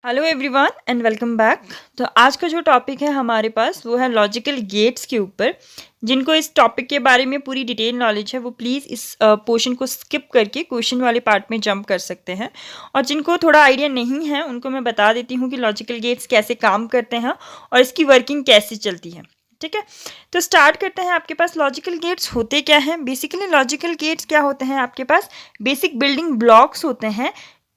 Hello everyone and welcome back. तो आज का जो टॉपिक है हमारे पास वो है लॉजिकल गेट्स के ऊपर। जिनको इस टॉपिक के बारे में पूरी डिटेल नॉलेज है वो प्लीज़ इस पोर्शन को स्किप करके क्वेश्चन वाले पार्ट में जंप कर सकते हैं। और जिनको थोड़ा आइडिया नहीं है उनको मैं बता देती हूँ कि लॉजिकल गेट्स कैसे काम करते हैं और इसकी वर्किंग कैसे चलती है। ठीक है, तो स्टार्ट करते हैं। आपके पास लॉजिकल गेट्स होते क्या हैं? बेसिकली लॉजिकल गेट्स क्या होते हैं? आपके पास बेसिक बिल्डिंग ब्लॉक्स होते हैं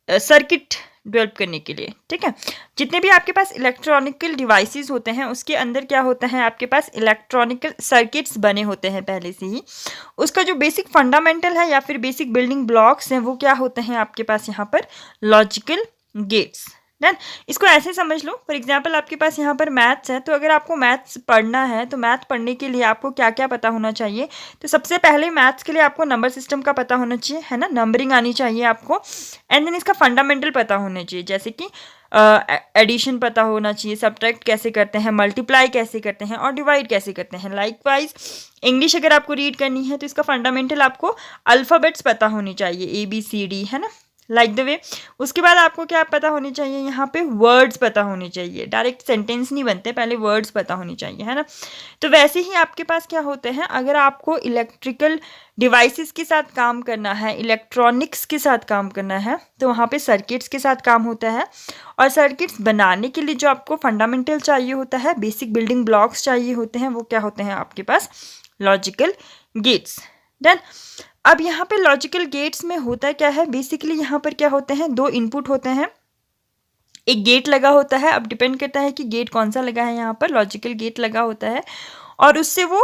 सर्किट डेवलप करने के लिए। ठीक है, जितने भी आपके पास इलेक्ट्रॉनिकल डिवाइसेस होते हैं उसके अंदर क्या होता है, आपके पास इलेक्ट्रॉनिकल सर्किट्स बने होते हैं पहले से ही। उसका जो बेसिक फंडामेंटल है या फिर बेसिक बिल्डिंग ब्लॉक्स हैं वो क्या होते हैं आपके पास यहाँ पर? Logical gates. डन। इसको ऐसे समझ लो, फॉर एग्जाम्पल आपके पास यहाँ पर मैथ्स है, तो अगर आपको मैथ्स पढ़ना है तो मैथ पढ़ने के लिए आपको क्या क्या पता होना चाहिए? तो सबसे पहले मैथ्स के लिए आपको नंबर सिस्टम का पता होना चाहिए, है ना, नंबरिंग आनी चाहिए आपको। एंड देन इसका फंडामेंटल पता होना चाहिए, जैसे कि एडिशन पता होना चाहिए, सब्ट्रैक्ट कैसे करते हैं, मल्टीप्लाई कैसे करते हैं और डिवाइड कैसे करते हैं। लाइकवाइज इंग्लिश अगर आपको रीड करनी है तो इसका फंडामेंटल आपको अल्फ़ाबेट्स पता होनी चाहिए, ABCD, है ना, लाइक द वे। उसके बाद आपको क्या पता होनी चाहिए? यहाँ पे वर्ड्स पता होने चाहिए। डायरेक्ट सेंटेंस नहीं बनते, पहले वर्ड्स पता होनी चाहिए, है ना। तो वैसे ही आपके पास क्या होते हैं, अगर आपको इलेक्ट्रिकल डिवाइसेस के साथ काम करना है, इलेक्ट्रॉनिक्स के साथ काम करना है, तो वहाँ पे सर्किट्स के साथ काम होता है। और सर्किट्स बनाने के लिए जो आपको फंडामेंटल चाहिए होता है, बेसिक बिल्डिंग ब्लॉक्स चाहिए होते हैं, वो क्या होते हैं आपके पास? Logical gates. डन। अब यहाँ पे लॉजिकल गेट्स में होता क्या है? बेसिकली यहाँ पर क्या होते हैं, दो इनपुट होते हैं, एक गेट लगा होता है। अब डिपेंड करता है कि गेट कौन सा लगा है, यहाँ पर लॉजिकल गेट लगा होता है और उससे वो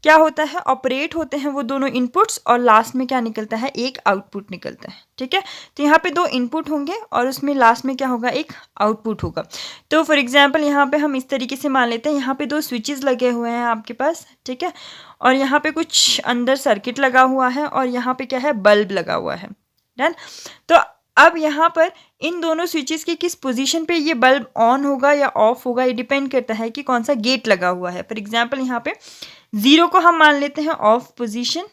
क्या होता है, ऑपरेट होते हैं वो दोनों इनपुट्स, और लास्ट में क्या निकलता है? एक आउटपुट निकलता है। ठीक है, तो यहाँ पे दो इनपुट होंगे और उसमें लास्ट में क्या होगा? एक आउटपुट होगा। तो फॉर एग्जांपल यहाँ पे हम इस तरीके से मान लेते हैं, यहाँ पे दो स्विचेस लगे हुए हैं आपके पास। ठीक है, और यहाँ पे कुछ अंदर सर्किट लगा हुआ है और यहाँ पे क्या है? बल्ब लगा हुआ है। डन। तो अब यहाँ पर इन दोनों स्विचेस की किस पोजीशन पे ये बल्ब ऑन होगा या ऑफ होगा, ये डिपेंड करता है कि कौन सा गेट लगा हुआ है। फॉर एग्जांपल यहाँ पे 0 को हम मान लेते हैं ऑफ पोजीशन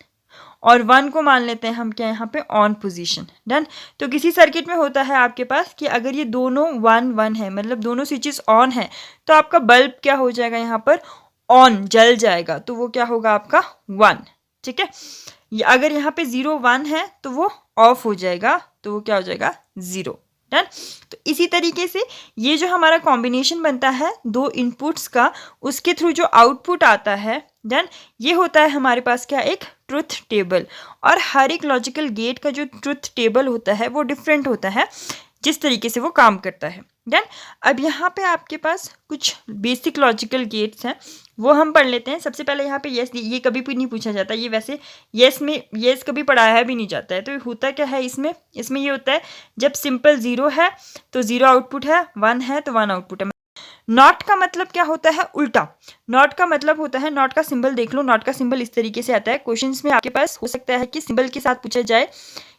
और 1 को मान लेते हैं हम क्या यहाँ पे? On position. डन। तो किसी सर्किट में होता है आपके पास कि अगर ये दोनों 1 1 है, मतलब दोनों स्विचेस ऑन है, तो आपका बल्ब क्या हो जाएगा? यहाँ पर ऑन, जल जाएगा, तो वो क्या होगा? आपका 1। ठीक है, अगर यहाँ पे 0 1 है तो वो ऑफ हो जाएगा, तो वो क्या हो जाएगा? 0। डन। तो इसी तरीके से ये जो हमारा कॉम्बिनेशन बनता है दो इनपुट्स का, उसके थ्रू जो आउटपुट आता है, डन, ये होता है हमारे पास क्या? एक ट्रुथ टेबल। और हर एक लॉजिकल गेट का जो ट्रुथ टेबल होता है वो डिफरेंट होता है, जिस तरीके से वो काम करता है। डन। अब यहाँ पे आपके पास कुछ बेसिक लॉजिकल गेट्स हैं, वो हम पढ़ लेते हैं। सबसे पहले यहाँ पे यस, ये कभी भी नहीं पूछा जाता, ये वैसे यस में यस कभी पढ़ाया भी नहीं जाता है। तो होता क्या है इसमें ये होता है जब सिंपल 0 है तो 0 आउटपुट है, 1 है तो 1 आउटपुट है। नॉट का मतलब क्या होता है? उल्टा। नॉट का मतलब होता है, नॉट का सिंबल देख लो, नॉट का सिंबल इस तरीके से आता है। क्वेश्चंस में आपके पास हो सकता है कि सिंबल के साथ पूछा जाए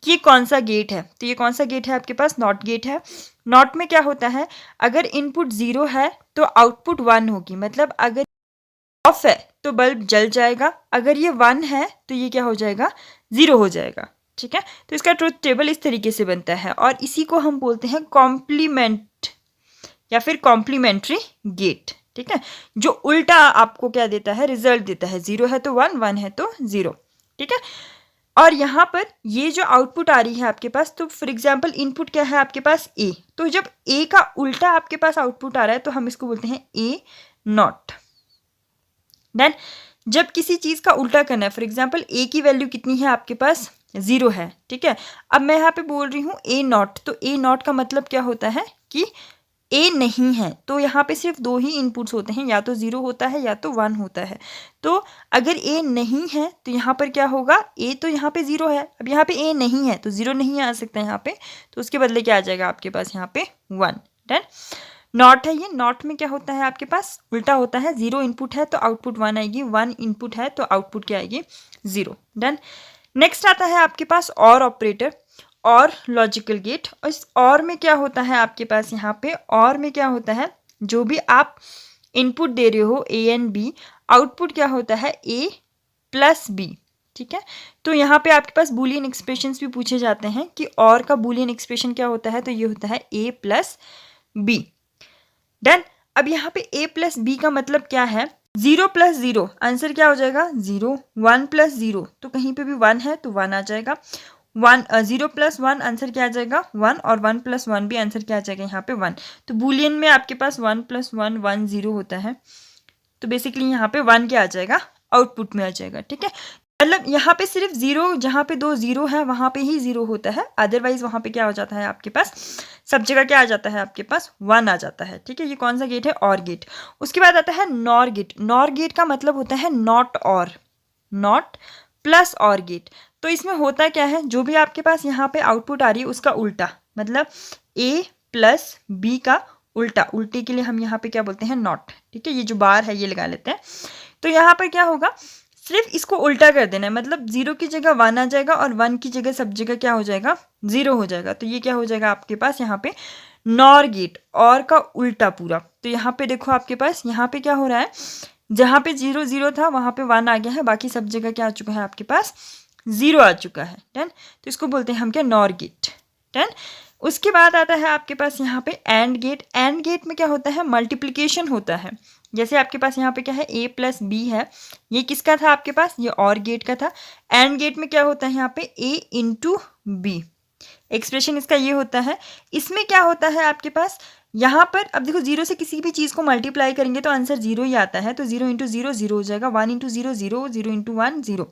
कि ये कौन सा गेट है, तो ये कौन सा गेट है आपके पास? नॉट गेट है। नॉट में क्या होता है, अगर इनपुट 0 है तो आउटपुट 1 होगी, मतलब अगर ऑफ है तो बल्ब जल जाएगा, अगर ये 1 है तो ये क्या हो जाएगा? 0 हो जाएगा। ठीक है, तो इसका ट्रुथ टेबल इस तरीके से बनता है और इसी को हम बोलते हैं कॉम्प्लीमेंट या फिर कॉम्प्लीमेंट्री गेट। ठीक है, जो उल्टा आपको क्या देता है? रिजल्ट देता है। 0 है तो 1, 1 है तो 0। ठीक है, और यहाँ पर ये जो आउटपुट आ रही है आपके पास, तो फॉर एग्जांपल इनपुट क्या है आपके पास? ए। तो जब ए का उल्टा आपके पास आउटपुट आ रहा है तो हम इसको बोलते हैं ए नॉट। देन जब किसी चीज़ का उल्टा करना है, फॉर एग्जांपल ए की वैल्यू कितनी है आपके पास? 0 है। ठीक है, अब मैं यहाँ पे बोल रही हूँ ए नॉट, तो ए नॉट का मतलब क्या होता है कि ए नहीं है। तो यहाँ पे सिर्फ दो ही इनपुट्स होते हैं, या तो 0 होता है या तो 1 होता है। तो अगर ए नहीं है तो यहाँ पर क्या होगा? ए तो यहाँ पे 0 है, अब यहाँ पे ए नहीं है तो 0 नहीं आ सकता यहाँ पे, तो उसके बदले क्या आ जाएगा आपके पास? यहाँ पे 1। डन। नॉट है ये, नॉट में क्या होता है आपके पास? उल्टा होता है। 0 इनपुट है तो आउटपुट 1 आएगी, 1 इनपुट है तो आउटपुट क्या आएगी? 0। डन। नेक्स्ट आता है आपके पास और ऑपरेटर और लॉजिकल गेट। और इस और में क्या होता है आपके पास? यहाँ पे और में क्या होता है, जो भी आप इनपुट दे रहे हो ए एंड बी, आउटपुट क्या होता है? ए प्लस बी। ठीक है, तो यहाँ पे आपके पास बूलियन एक्सप्रेशंस भी पूछे जाते हैं कि और का बूलियन एक्सप्रेशन क्या होता है, तो ये होता है ए प्लस बी। डन। अब यहाँ पे a प्लस बी का मतलब क्या है, 0 प्लस 0 आंसर क्या हो जाएगा 0, 1 प्लस 0 तो कहीं पे भी 1 है तो 1 आ जाएगा, 0 प्लस 1 आंसर क्या आ जाएगा 1, और 1 प्लस 1 भी आंसर क्या आ जाएगा यहाँ पे 1। तो बूलियन में आपके पास 1 प्लस 1 1 0 होता है, तो बेसिकली यहाँ पे 1 क्या आ जाएगा आउटपुट में आ जाएगा। ठीक है, मतलब यहाँ पे सिर्फ 0, जहाँ पे 2 0 है वहाँ पे ही 0 होता है, अदरवाइज वहाँ पे क्या हो जाता है आपके पास, सब जगह क्या आ जाता है आपके पास 1 आ जाता है। ठीक है, ये कौन सा गेट है, और गेट। उसके बाद आता है नॉर गेट। नॉर गेट का मतलब होता है नॉट और, नॉट प्लस और गेट। तो इसमें होता क्या है, जो भी आपके पास यहाँ पे आउटपुट आ रही है उसका उल्टा, मतलब a प्लस बी का उल्टा, उल्टे के लिए हम यहाँ पे क्या बोलते हैं नॉट। ठीक है, ये जो बार है ये लगा लेते हैं। तो यहाँ पर क्या होगा, सिर्फ इसको उल्टा कर देना है, मतलब 0 की जगह 1 आ जाएगा और 1 की जगह सब जगह क्या हो जाएगा 0 हो जाएगा। तो ये क्या हो जाएगा आपके पास यहाँ पे नॉर गेट, और का उल्टा पूरा। तो यहाँ पे देखो आपके पास यहाँ पे क्या हो रहा है, जहाँ पे 0 0 था वहाँ पे 1 आ गया है, बाकी सब जगह क्या आ चुका है आपके पास 0 आ चुका है। डन। तो इसको बोलते हैं हम क्या नॉर गेट। डन। उसके बाद आता है आपके पास यहाँ पे एंड गेट। एंड गेट में क्या होता है, मल्टीप्लिकेशन होता है। जैसे आपके पास यहाँ पे क्या है a प्लस बी है, ये किसका था आपके पास, ये और गेट का था। एंड गेट में क्या होता है यहाँ पे a इंटू बी, एक्सप्रेशन इसका ये होता है। इसमें क्या होता है आपके पास, यहाँ पर अब देखो 0 से किसी भी चीज़ को मल्टीप्लाई करेंगे तो आंसर 0 ही आता है, तो 0 इंटू 0 0 हो जाएगा, 1 इंटू 0 0, 0 इंटू 1 0,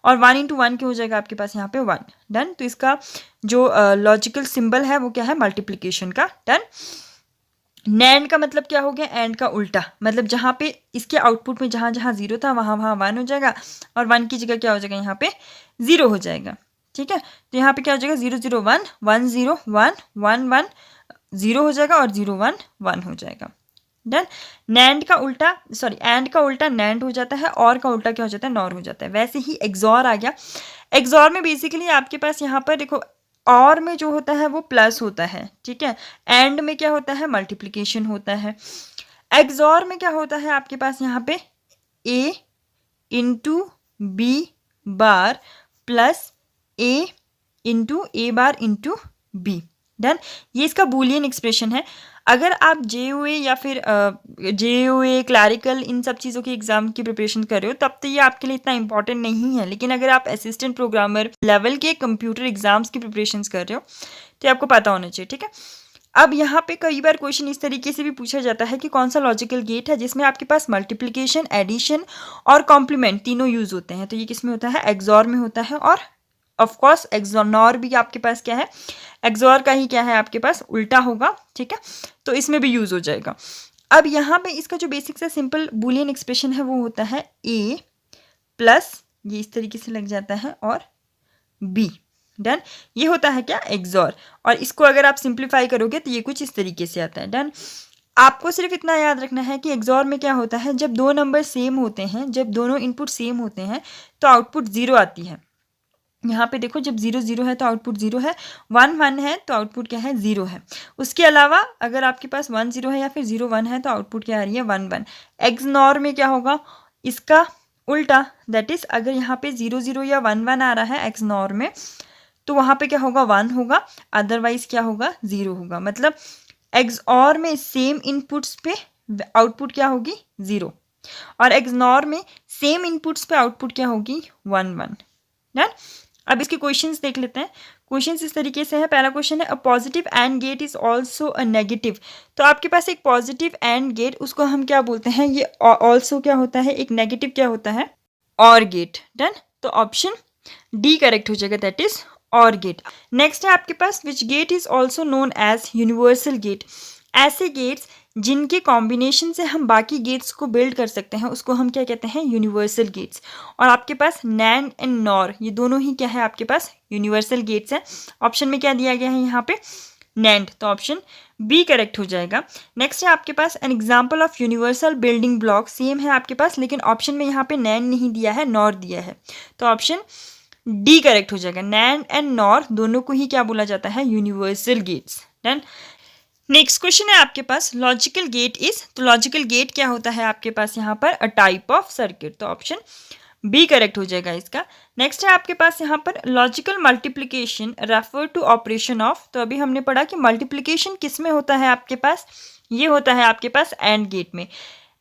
और 1 इंटू 1 क्या हो जाएगा आपके पास यहाँ पे 1। डन। तो इसका जो लॉजिकल सिंबल है वो क्या है, मल्टीप्लिकेशन का। डन। नैंड का मतलब क्या हो गया, एंड का उल्टा, मतलब जहाँ पे इसके आउटपुट में जहाँ जहाँ 0 था वहाँ वहाँ 1 हो जाएगा, और 1 की जगह क्या हो जाएगा यहाँ पे 0 हो जाएगा। ठीक है, तो यहाँ पे क्या हो जाएगा 0 0 1 1 0 1 1 1 0 हो जाएगा, और 0 1 1 हो जाएगा। डन। नैंड का उल्टा, सॉरी एंड का उल्टा नैंड हो जाता है, और का उल्टा क्या हो जाता है नॉर हो जाता है। वैसे ही एक्सॉर आ गया। एक्सॉर में बेसिकली आपके पास यहाँ पर देखो, और में जो होता है वो प्लस होता है, ठीक है, एंड में क्या होता है मल्टीप्लिकेशन होता है। एक्सॉर में क्या होता है आपके पास यहाँ पे a into b bar plus a into a bar into b. Done. ये इसका बूलियन एक्सप्रेशन है। अगर आप JOA या फिर JOA क्लैरिकल इन सब चीज़ों की एग्जाम की प्रिपरेशन कर रहे हो तब तो ये आपके लिए इतना इंपॉर्टेंट नहीं है, लेकिन अगर आप असिस्टेंट प्रोग्रामर लेवल के कंप्यूटर एग्जाम्स की प्रिपरेशन कर रहे हो तो आपको पता होना चाहिए। ठीक है, अब यहाँ पे कई बार क्वेश्चन इस तरीके से भी पूछा जाता है कि कौन सा लॉजिकल गेट है जिसमें आपके पास मल्टीप्लिकेशन, एडिशन और कॉम्प्लीमेंट तीनों यूज होते हैं। तो ये किस में होता है, एक्सॉर में होता है, और ऑफकोर्स एक्सॉर भी आपके पास क्या है, एक्सॉर का ही क्या है आपके पास उल्टा होगा। ठीक है, तो इसमें भी यूज हो जाएगा। अब यहाँ पे इसका जो बेसिक से सिंपल बूलियन एक्सप्रेशन है वो होता है a प्लस, ये इस तरीके से लग जाता है, और b। डन। ये होता है क्या एक्सॉर, और इसको अगर आप सिंप्लीफाई करोगे तो ये कुछ इस तरीके से आता है। डन। आपको सिर्फ इतना याद रखना है कि एक्सॉर में क्या होता है, जब दो नंबर सेम होते हैं, जब दोनों इनपुट सेम होते हैं तो आउटपुट 0 आती है। यहाँ पे देखो जब 0 0 है तो आउटपुट 0 है, 1 1 है तो आउटपुट क्या है 0 है। उसके अलावा अगर आपके पास 1 0 है या फिर 0 1 है तो आउटपुट क्या आ रही है 1 1। एक्सनॉर में क्या होगा, इसका उल्टा, दैट इज अगर यहाँ पे 0 0 या 1 1 आ रहा है एक्सनॉर में तो वहाँ पे क्या होगा 1 होगा, अदरवाइज क्या होगा 0 होगा। मतलब एक्सऑर में सेम इनपुट्स पे आउटपुट क्या होगी 0, और एक्सनॉर में सेम इनपुट्स पे आउटपुट क्या होगी 1 1। डन। अब इसके क्वेश्चंस देख लेते हैं। क्वेश्चंस इस तरीके से है। पहला क्वेश्चन है, a positive and gate is also a negative. तो आपके पास एक पॉजिटिव एंड गेट, उसको हम क्या बोलते हैं, ये ऑल्सो क्या होता है, एक नेगेटिव क्या होता है, और गेट। डन। तो ऑप्शन डी करेक्ट हो जाएगा, that is OR gate. Next है आपके पास, which gate is also known as universal gate. ऐसे गेट्स जिनके कॉम्बिनेशन से हम बाकी गेट्स को बिल्ड कर सकते हैं उसको हम क्या कहते हैं, यूनिवर्सल गेट्स। और आपके पास नैंड एंड नॉर ये दोनों ही क्या है आपके पास यूनिवर्सल गेट्स हैं। ऑप्शन में क्या दिया गया है यहाँ पे नैंड, तो ऑप्शन बी करेक्ट हो जाएगा। नेक्स्ट है आपके पास, an example of universal building block. Same है आपके पास, लेकिन ऑप्शन में यहाँ पे नैंड नहीं दिया है, नॉर दिया है, तो ऑप्शन डी करेक्ट हो जाएगा। नैंड एंड नॉर दोनों को ही क्या बोला जाता है, universal gates. Done. Next question है आपके पास, लॉजिकल गेट इज। तो लॉजिकल गेट क्या होता है आपके पास यहाँ पर, अ टाइप ऑफ सर्किट। तो ऑप्शन बी करेक्ट हो जाएगा इसका। नेक्स्ट है आपके पास यहाँ पर logical multiplication refer to operation of. तो अभी हमने पढ़ा कि मल्टीप्लिकेशन किस में होता है आपके पास, ये होता है आपके पास एंड गेट में।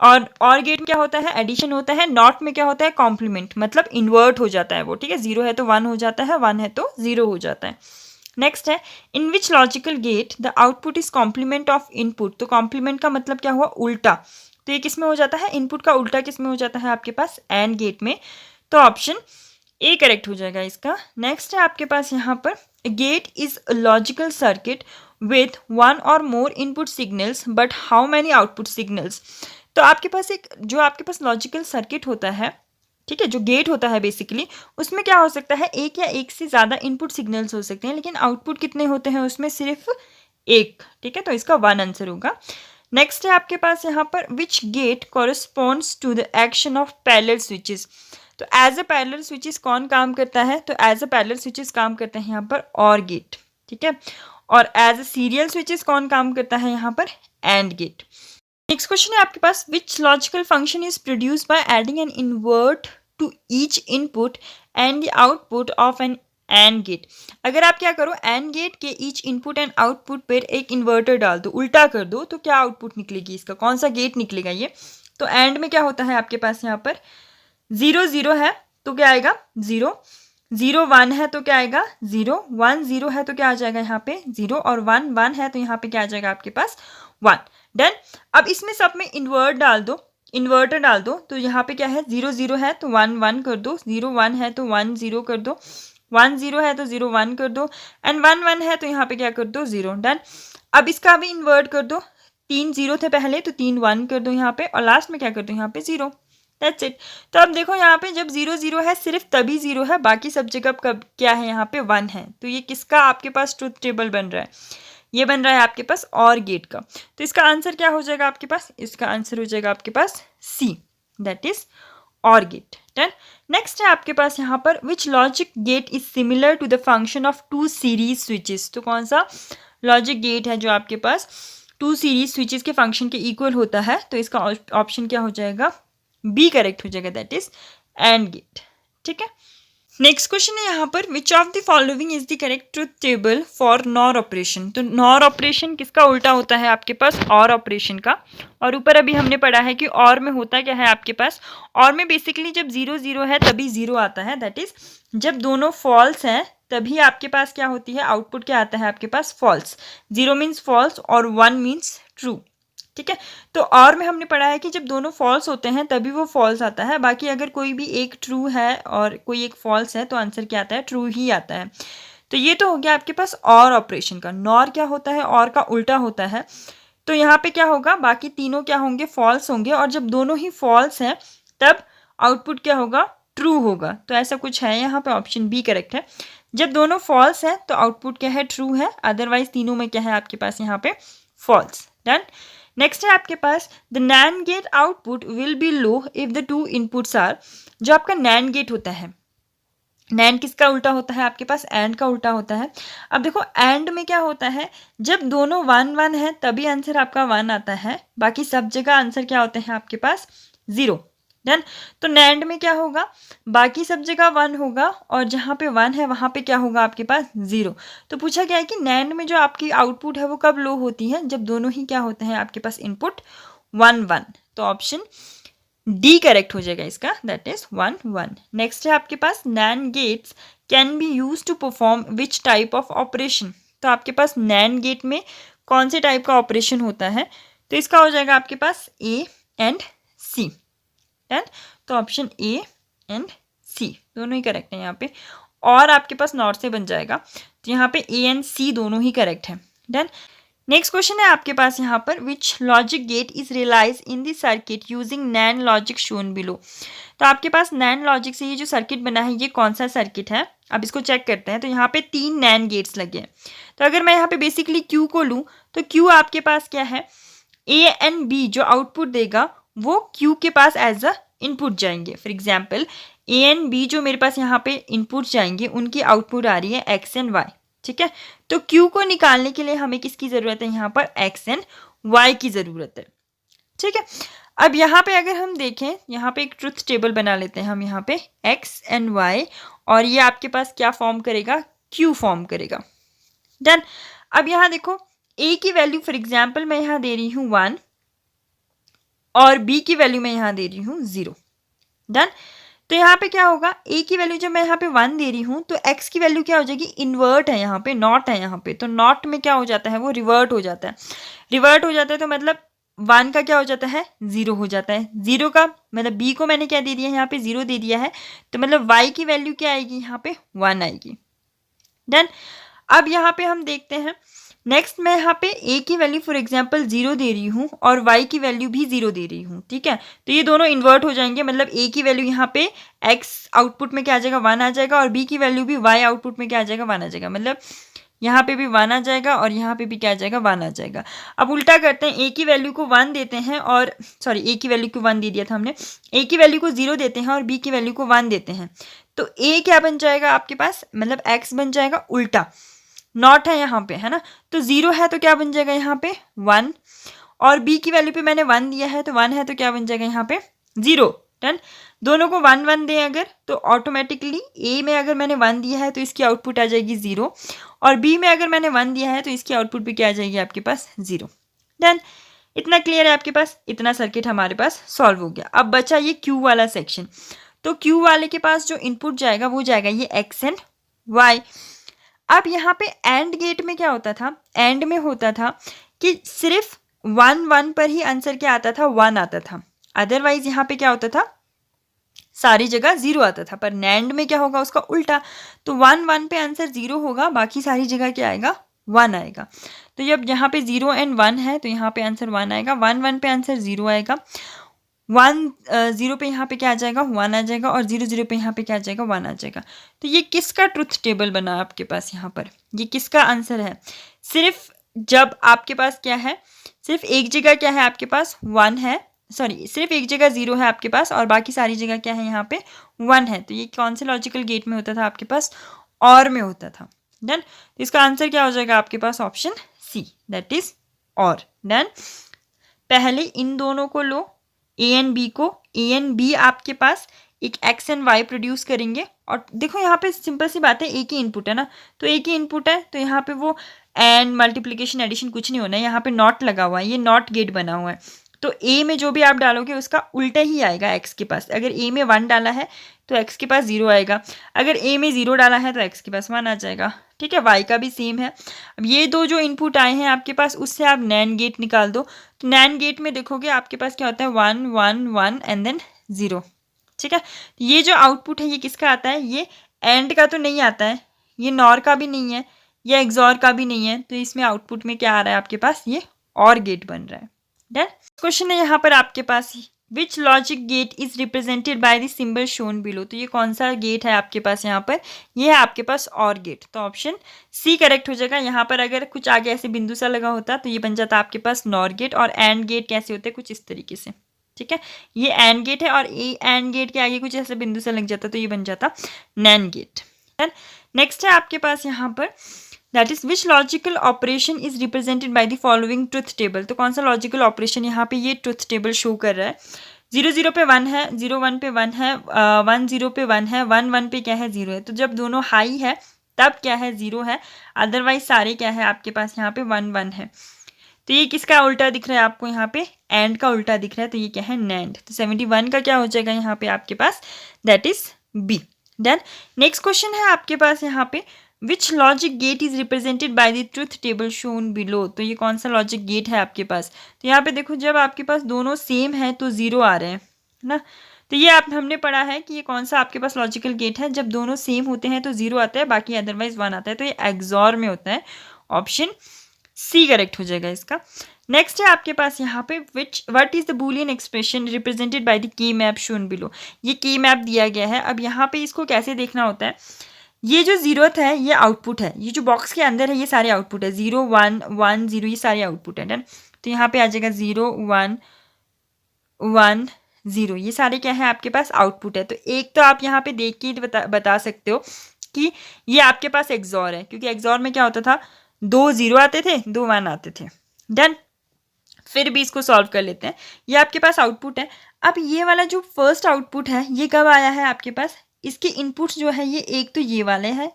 और गेट में क्या होता है, एडिशन होता है। नॉट में क्या होता है, कॉम्प्लीमेंट, मतलब इन्वर्ट हो जाता है वो, ठीक है। 0 है तो 1 हो जाता है, 1 है तो 0 हो जाता है। नेक्स्ट है in which logical gate the output is complement of input. तो कॉम्प्लीमेंट का मतलब क्या हुआ, उल्टा। तो ये किस में हो जाता है, इनपुट का उल्टा किस में हो जाता है आपके पास, एंड गेट में। तो ऑप्शन ए करेक्ट हो जाएगा इसका। नेक्स्ट है आपके पास यहाँ पर gate is logical circuit with one or more input signals but how many output signals. तो आपके पास एक जो आपके पास लॉजिकल सर्किट होता है, ठीक है, जो गेट होता है बेसिकली, उसमें क्या हो सकता है, एक या एक से ज़्यादा इनपुट सिग्नल्स हो सकते हैं, लेकिन आउटपुट कितने होते हैं उसमें, सिर्फ एक, ठीक है। तो इसका 1 आंसर होगा। नेक्स्ट है आपके पास यहाँ पर which gate corresponds to the action of parallel switches. तो एज अ पैरेलल स्विचेस कौन काम करता है, तो एज अ पैरेलल स्विचेस काम करते हैं यहाँ पर और गेट, ठीक है। और एज अ सीरियल स्विचेस कौन काम करता है यहाँ पर, एंड गेट। नेक्स्ट क्वेश्चन है आपके पास which logical function is produce by adding an invert to each input and the output of an AND gate. अगर आप क्या करो, एंड गेट के ईच इनपुट एंड आउटपुट पर एक इन्वर्टर डाल दो, उल्टा कर दो, तो क्या आउटपुट निकलेगी इसका, कौन सा गेट निकलेगा ये। तो एंड में क्या होता है आपके पास यहाँ पर 0 0 है तो क्या आएगा 0, 0 1 है तो क्या आएगा 0, 1 0 है तो क्या आ जाएगा यहाँ पे 0, और 1 1 है तो यहाँ पे क्या आ जाएगा आपके पास 1। डन। अब इसमें सब में इन्वर्टर डाल दो, तो यहाँ पे क्या है 0 0 है तो 1 1 कर दो, 0 1 है तो 1 0 कर दो, 1 0 है तो 0 1 कर दो, एंड 1 1 है तो यहाँ पे क्या कर दो 0। डन। अब इसका भी इन्वर्ट कर दो, 3 0 थे पहले तो 3 1 कर दो यहाँ पे, और लास्ट में क्या कर दो यहाँ पे 0। That's it. तो अब देखो यहाँ पे जब 0 0 है सिर्फ तभी 0 है, बाकी सब जगह कब क्या है यहाँ पे 1 है। तो ये किसका आपके पास ट्रुथ टेबल बन रहा है, ये बन रहा है आपके पास और गेट का। तो इसका आंसर क्या हो जाएगा आपके पास, इसका आंसर हो जाएगा आपके पास C, that is OR gate. Done. Next है आपके पास यहाँ पर which logic gate is similar to the function of 2 series switches. तो कौन सा लॉजिक गेट है जो आपके पास 2 सीरीज स्विचेस के फंक्शन के इक्वल होता है। तो इसका ऑप्शन क्या हो जाएगा, बी करेक्ट हो जाएगा, दैट इज एंड गेट, ठीक है। नेक्स्ट क्वेश्चन है यहाँ पर which of the following is the correct truth table for nor operation. तो नॉर ऑपरेशन किसका उल्टा होता है आपके पास, और ऑपरेशन का। और ऊपर अभी हमने पढ़ा है कि और में होता क्या है आपके पास, और में बेसिकली जब 0 0 है तभी 0 आता है, दैट इज जब दोनों फॉल्स हैं तभी आपके पास क्या होती है, आउटपुट क्या आता है आपके पास, फॉल्स। 0 मीन्स फॉल्स और 1 मीन्स ट्रू, ठीक है। तो और में हमने पढ़ा है कि जब दोनों फॉल्स होते हैं तभी वो फॉल्स आता है, बाकी अगर कोई भी एक ट्रू है और कोई एक फॉल्स है तो आंसर क्या आता है, ट्रू ही आता है। तो ये तो हो गया आपके पास और ऑपरेशन का। नॉर क्या होता है, और का उल्टा होता है। तो यहाँ पे क्या होगा, बाकी तीनों क्या होंगे, फॉल्स होंगे, और जब दोनों ही फॉल्स हैं तब आउटपुट क्या होगा, ट्रू होगा। तो ऐसा कुछ है यहाँ पे, ऑप्शन बी करेक्ट है। जब दोनों फॉल्स है तो आउटपुट क्या है, ट्रू है, अदरवाइज तीनों में क्या है आपके पास यहाँ पे फॉल्स। डन। नेक्स्ट है आपके पास the NAND gate output will be low if the 2 inputs are. जो आपका नैंड गेट होता है, नैंड किसका उल्टा होता है आपके पास, एंड का उल्टा होता है। अब देखो एंड में क्या होता है, जब दोनों 1 1 है तभी आंसर आपका 1 आता है, बाकी सब जगह आंसर क्या होते हैं आपके पास 0। डन। तो नैंड में क्या होगा, बाकी सब जगह 1 होगा, और जहाँ पे 1 है वहाँ पे क्या होगा आपके पास 0। तो पूछा गया है कि नैंड में जो आपकी आउटपुट है वो कब लो होती है, जब दोनों ही क्या होते हैं आपके पास इनपुट 1 1। तो ऑप्शन डी करेक्ट हो जाएगा इसका, दैट इज 1 1। नेक्स्ट है आपके पास NAND gates can be use to perform which type of operation. तो आपके पास नैंड गेट में कौन से टाइप का ऑपरेशन होता है, तो इसका हो जाएगा आपके पास ए एंड सी। डन। तो ऑप्शन ए एंड सी दोनों ही करेक्ट है यहाँ पे, और आपके पास नॉट से बन जाएगा, तो यहाँ पे ए एंड सी दोनों ही करेक्ट है। डन। नेक्स्ट क्वेश्चन है आपके पास यहाँ पर which logic gate is realize in the circuit using NAND logic shown below. तो आपके पास नैंड लॉजिक से ये जो सर्किट बना है ये कौन सा सर्किट है, अब इसको चेक करते हैं। तो यहाँ पे 3 नैंड गेट्स लगे हैं, तो अगर मैं यहाँ पे बेसिकली क्यू को लूँ तो क्यू आपके पास क्या है, ए एंड बी जो आउटपुट देगा वो क्यू के पास एज अ इनपुट जाएंगे। For example a and b जो मेरे पास यहाँ पे इनपुट जाएंगे उनकी आउटपुट आ रही है एक्स एंड वाई, ठीक है। तो क्यू को निकालने के लिए हमें किसकी ज़रूरत है, यहाँ पर एक्स एंड वाई की ज़रूरत है, ठीक है। अब यहाँ पे अगर हम देखें, यहाँ पे एक ट्रुथ टेबल बना लेते हैं हम यहाँ पे x एंड y, और ये आपके पास क्या फॉर्म करेगा, q फॉर्म करेगा। डन। अब यहाँ देखो a की वैल्यू फॉर एग्जाम्पल मैं यहाँ दे रही हूँ 1 और b की वैल्यू मैं यहाँ दे रही हूँ 0। डन। तो यहाँ पे क्या होगा, a की वैल्यू जब मैं यहाँ पे 1 दे रही हूँ तो x की वैल्यू क्या हो जाएगी, इन्वर्ट है यहाँ पे, नॉट है यहाँ पे, तो नॉट में क्या हो जाता है, वो रिवर्ट हो जाता है। रिवर्ट हो जाता है तो मतलब 1 का क्या हो जाता है, 0 हो जाता है। 0 का मतलब b को मैंने क्या दे दिया है, यहाँ पे 0 दे दिया है, तो मतलब y की वैल्यू क्या आएगी, यहाँ पे 1 आएगी। डन। अब यहाँ पे हम देखते हैं नेक्स्ट, मैं यहाँ पे a की वैल्यू फॉर एग्जांपल 0 दे रही हूँ और y की वैल्यू भी 0 दे रही हूँ, ठीक है। तो ये दोनों इन्वर्ट हो जाएंगे, मतलब a की वैल्यू यहाँ पे x आउटपुट में क्या आ जाएगा, 1 आ जाएगा, और b की वैल्यू भी y आउटपुट में क्या आ जाएगा, 1 आ जाएगा। मतलब यहाँ पे भी 1 आ जाएगा और यहाँ पे भी क्या आ जाएगा, 1 आ जाएगा। अब उल्टा करते हैं, a की वैल्यू को 1 देते हैं और सॉरी a की वैल्यू को 1 दे दिया था हमने, a की वैल्यू को 0 देते हैं और b की वैल्यू को 1 देते हैं, तो a क्या बन जाएगा आपके पास, मतलब x बन जाएगा उल्टा, नॉट है यहाँ पे, है ना, तो 0 है तो क्या बन जाएगा यहाँ पे 1, और b की वैल्यू पे मैंने 1 दिया है तो 1 है तो क्या बन जाएगा यहाँ पे 0। डन। दोनों को 1 1 दें अगर, तो ऑटोमेटिकली a में अगर मैंने 1 दिया है तो इसकी आउटपुट आ जाएगी 0, और b में अगर मैंने 1 दिया है तो इसकी आउटपुट भी क्या आ जाएगी आपके पास 0। डन। इतना क्लियर है आपके पास, इतना सर्किट हमारे पास सॉल्व हो गया। अब बचा ये Q वाला सेक्शन, तो Q वाले के पास जो इनपुट जाएगा वो जाएगा ये x एंड y। अब यहाँ पे एंड गेट में क्या होता था, एंड में होता था कि सिर्फ 1 1 पर ही आंसर क्या आता था, 1 आता था, अदरवाइज यहाँ पे क्या होता था, सारी जगह 0 आता था। पर नैंड में क्या होगा, उसका उल्टा, तो 1 1 पे आंसर 0 होगा, बाकी सारी जगह क्या आएगा, 1 आएगा। तो जब यहाँ पे 0 एंड 1 है तो यहाँ पे आंसर 1 आएगा, 1 1 पे आंसर 0 आएगा, 1 0 पे यहाँ पे क्या आ जाएगा, 1 आ जाएगा, और 0 0 पे यहाँ पे क्या आ जाएगा, 1 आ जाएगा। तो ये किसका ट्रुथ टेबल बना आपके पास, यहाँ पर ये किसका आंसर है। सिर्फ जब आपके पास क्या है, सिर्फ एक जगह क्या है आपके पास 1 है, सॉरी सिर्फ एक जगह 0 है आपके पास और बाकी सारी जगह क्या है यहाँ पे 1 है, तो ये कौन से लॉजिकल गेट में होता था आपके पास, और में होता था। डन। तो इसका आंसर क्या हो जाएगा आपके पास, ऑप्शन सी, दैट इज और। डन। पहले इन दोनों को लो, ए एंड बी को, ए एंड बी आपके पास एक एक्स एंड वाई प्रोड्यूस करेंगे, और देखो यहाँ पे सिंपल सी बात है, एक ही इनपुट है ना, तो एक ही इनपुट है, तो यहाँ पे वो एंड मल्टीप्लिकेशन एडिशन कुछ नहीं होना है, यहाँ पे नॉट लगा हुआ है, ये नॉट गेट बना हुआ है, तो ए में जो भी आप डालोगे उसका उल्टा ही आएगा एक्स के पास। अगर ए में 1 डाला है तो एक्स के पास 0 आएगा, अगर ए में 0 डाला है तो एक्स के पास 1 आ जाएगा, ठीक है। वाई का भी सेम है। अब ये दो जो इनपुट आए हैं आपके पास, उससे आप नैन गेट निकाल दो, तो नैन गेट में देखोगे आपके पास क्या होता है, 1 1 1 एंड देन 0, ठीक है। ये जो आउटपुट है ये किसका आता है, ये एंड का तो नहीं आता है, ये नॉर का भी नहीं है, ये एक्सॉर का भी नहीं है, तो इसमें आउटपुट में क्या आ रहा है आपके पास, ये और गेट बन रहा है। डन। क्वेश्चन है यहाँ पर आपके पास, which logic gate is represented by the symbol shown below, तो ये कौन सा गेट है आपके पास, यहाँ पर ये है आपके पास और गेट, तो ऑप्शन सी करेक्ट हो जाएगा। यहाँ पर अगर कुछ आगे ऐसे बिंदु सा लगा होता तो ये बन जाता आपके पास नॉर गेट, और एंड गेट कैसे होते हैं, कुछ इस तरीके से, ठीक है। ये एंड गेट है और ए एंड गेट के आगे कुछ ऐसे बिंदु से लग जाता तो ये बन जाता नैन गेट। नेक्स्ट है आपके पास यहाँ पर, that is which logical operation is represented by the following truth table, तो कौन सा लॉजिकल ऑपरेशन यहाँ पे ये ट्रुथ टेबल शो कर रहा है। 0 0 पे 1 है, 0 1 पे 1 है, 1 0 पे 1 है, 1 1 पे क्या है 0 है, तो जब दोनों हाई है तब क्या है 0 है, अदरवाइज सारे क्या है आपके पास यहाँ पे 1 1 है। तो ये किसका उल्टा दिख रहा है आपको, यहाँ पे एंड का उल्टा दिख रहा है, तो ये क्या है नैंड, तो 71 का क्या हो जाएगा यहाँ पे आपके पास, that is B. Done. Next question है आपके पास यहाँ पे, which logic gate is represented by the truth table shown below, तो ये कौन सा लॉजिक गेट है आपके पास। तो यहाँ पे देखो जब आपके पास दोनों सेम है तो 0 आ रहे हैं ना, तो ये आप हमने पढ़ा है कि ये कौन सा आपके पास लॉजिकल गेट है, जब दोनों सेम होते हैं तो 0 आता है, बाकी अदरवाइज 1 आता है, तो ये एक्सॉर में होता है, ऑप्शन सी करेक्ट हो जाएगा इसका। नेक्स्ट है आपके पास यहाँ पे, what is the Boolean expression represented by the key map shown below, ये की मैप दिया गया है। अब यहाँ पे इसको कैसे देखना होता है, ये जो 0th है ये आउटपुट है, ये जो बॉक्स के अंदर है ये सारे आउटपुट है, 0 1 1 0 ये सारे आउटपुट है। डन। तो यहाँ पे आ जाएगा 0 1 1 0, ये सारे क्या है आपके पास आउटपुट है। तो एक तो आप यहाँ पे देख के बता सकते हो कि ये आपके पास एक्सॉर है, क्योंकि एक्सॉर में क्या होता था, 2 0 आते थे, 2 1 आते थे। डन। फिर भी इसको सॉल्व कर लेते हैं। ये आपके पास आउटपुट है। अब ये वाला जो फर्स्ट आउटपुट है ये कब आया है आपके पास, इसके इनपुट्स जो है ये एक तो ये वाले हैं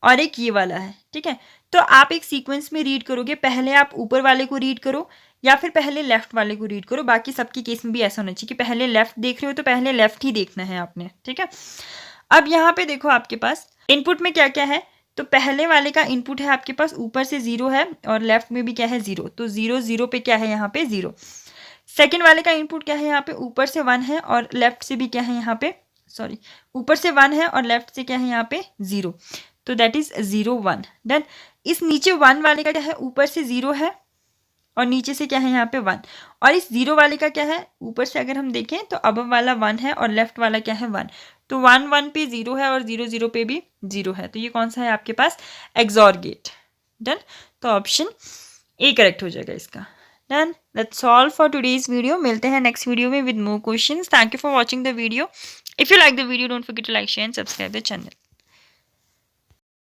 और एक ये वाला है, ठीक है। तो आप एक सीक्वेंस में रीड करोगे, पहले आप ऊपर वाले को रीड करो या फिर पहले लेफ्ट वाले को रीड करो। बाकी सबके केस में भी ऐसा होना चाहिए कि पहले लेफ्ट देख रहे हो तो पहले लेफ्ट ही देखना है आपने, ठीक है। अब यहाँ पे देखो आपके पास इनपुट में क्या क्या है, तो पहले वाले का इनपुट है आपके पास ऊपर से 0 है और लेफ्ट में भी क्या है 0, तो 0 0 पे क्या है यहाँ पे 0। सेकेंड वाले का इनपुट क्या है यहाँ पे, ऊपर से 1 है और लेफ्ट से भी क्या है यहाँ पे, सॉरी ऊपर से 1 है और लेफ्ट से क्या है यहाँ पे 0, तो दैट इज 0 1 डन। इस नीचे 1 वाले का क्या है, ऊपर से 0 है और नीचे से क्या है यहाँ पे 1, और इस 0 वाले का क्या है, ऊपर से अगर हम देखें तो अब वाला 1 है और लेफ्ट वाला क्या है 1, तो 1 1 पे 0 है और 0 0 पे भी 0 है, तो ये कौन सा है आपके पास, एक्सॉर गेट। डन, तो ऑप्शन ए करेक्ट हो जाएगा इसका। Done, that's all for today's video. मिलते हैं नेक्स्ट वीडियो में with more questions. Thank you for watching the video. If you like the video don't forget to like share and subscribe the channel.